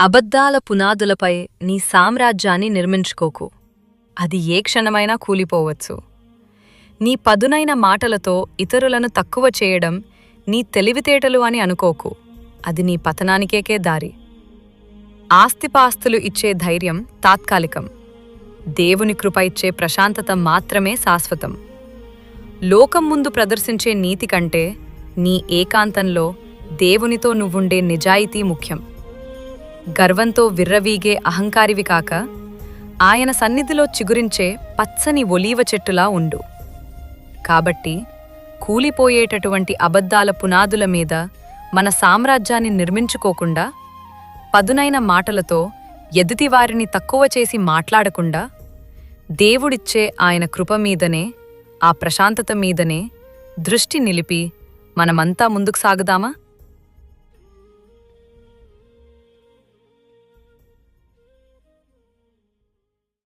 అబద్ధాల పునాదులపై నీ సామ్రాజ్యాన్ని నిర్మించుకోకు. అది ఏ క్షణమైనా కూలిపోవచ్చు. నీ పదునైన మాటలతో ఇతరులను తక్కువ చేయడం నీ తెలివితేటలు అని అనుకోకు. అది నీ పతనానికేకే దారి. ఆస్తిపాస్తులు ఇచ్చే ధైర్యం తాత్కాలికం. దేవుని కృప ఇచ్చే ప్రశాంతత మాత్రమే శాశ్వతం. లోకం ముందు ప్రదర్శించే నీతి కంటే నీ ఏకాంతంలో దేవునితో నువ్వుండే నిజాయితీ ముఖ్యం. గర్వంతో విర్రవీగే అహంకారివి కాక ఆయన సన్నిధిలో చిగురించే పచ్చని ఒలీవ చెట్టులా ఉండు. కాబట్టి కూలిపోయేటటువంటి అబద్ధాల పునాదుల మీద మన సామ్రాజ్యాన్ని నిర్మించుకోకుండా, పదునైన మాటలతో ఎదుటివారిని తక్కువ చేసి మాట్లాడకుండా, దేవుడిచ్చే ఆయన కృప మీదనే, ఆ ప్రశాంతత మీదనే దృష్టి నిలిపి మనమంతా ముందుకు సాగుదామా?